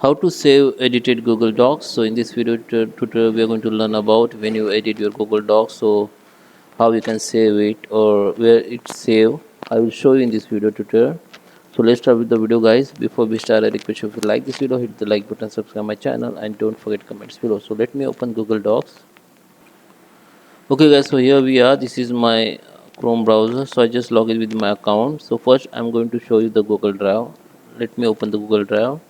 How to save edited Google Docs. So in this video tutorial we are going to learn about when you edit your Google Docs, so how you can save it or where it's saved. I will show you in this video tutorial. So let's start with the video, guys. Before we start, I request you, if you like this video, hit the like button, subscribe my channel, and don't forget comments below. So let me open Google Docs. Okay guys, so here we are. This is my Chrome browser. So I just log in with my account. So first I'm going to show you the Google Drive. Let me open the Google Drive.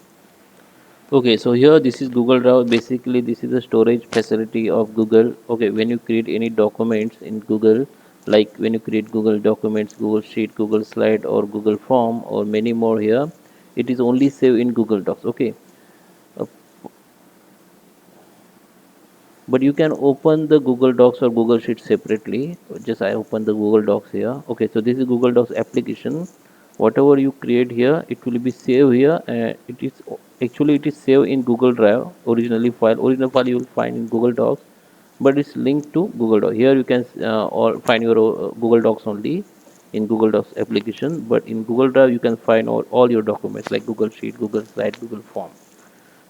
Okay, so here this is Google Drive. Basically this is the storage facility of Google. Okay, when you create any documents in Google, like when you create Google Documents, Google Sheet, Google Slide, or Google Form, or many more, here it is only saved in Google Docs. Okay, uh, but you can open the Google Docs or Google Sheet separately. Just I open the Google Docs here. Okay, so this is Google Docs application. Whatever you create here, it will be saved here, and it is saved in Google Drive. Original file you will find in Google Docs, but it's linked to Google Docs. Here you can or find your Google Docs only in Google Docs application, but in Google Drive you can find all your documents like Google Sheet, Google Slide, Google Form.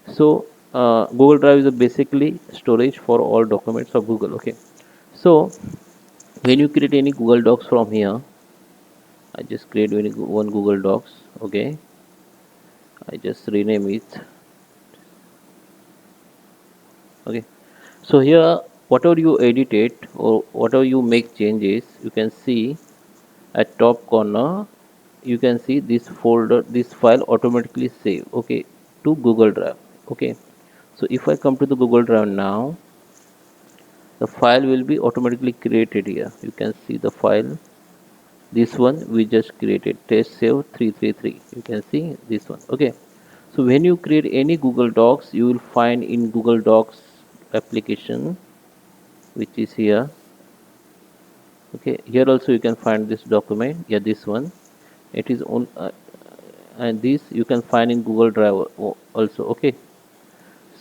So Google Drive is a basically storage for all documents of Google. Okay, so when you create any Google Docs from here, I just create one Google Docs. Okay, I just rename it. Okay, so here whatever you edit it or whatever you make changes, you can see at top corner you can see this folder, this file automatically save, okay, to Google Drive. Okay, so if I come to the Google Drive now, the file will be automatically created here. You can see the file, this one we just created, test save 333. You can see this one. Okay, so when you create any Google Docs, you will find in Google Docs application, which is here. Okay, here also you can find this document. Yeah, this one, it is on and this you can find in Google Drive also. Okay,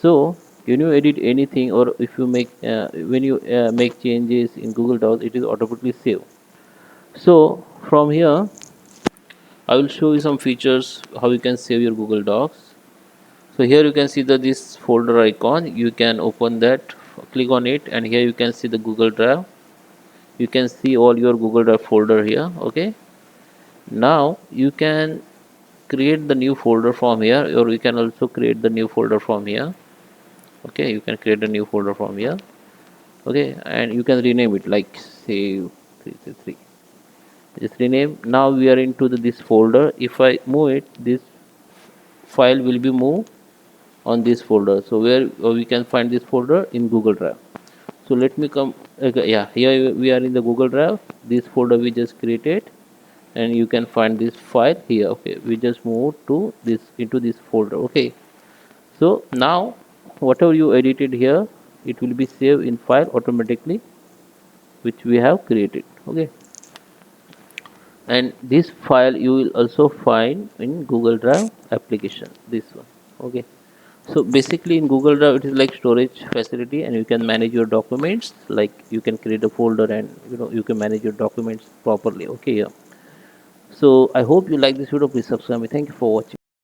so when you edit anything or if you make when you make changes in Google Docs, it is automatically saved. So from here I will show you some features how you can save your Google Docs. So here you can see that this folder icon, you can open that, click on it, and here you can see the Google Drive. You can see all your Google Drive folder here. Okay, now you can create the new folder from here, or you can also create the new folder from here. Okay, you can create a new folder from here. Okay, and you can rename it like save 333. Just rename. Now we are into this folder. If I move it, this file will be moved on this folder. So where we can find this folder in Google Drive. So let me come. Okay, yeah, here we are in the Google Drive. This folder we just created, and you can find this file here. Okay, we just move to this into this folder. Okay, so now whatever you edited here, it will be saved in file automatically, which we have created. Okay, and this file you will also find in Google Drive application, this one. Okay, so basically in Google Drive it is like storage facility, and you can manage your documents, like you can create a folder and you can manage your documents properly. Okay, yeah. So I hope you like this video. Please subscribe me. Thank you for watching.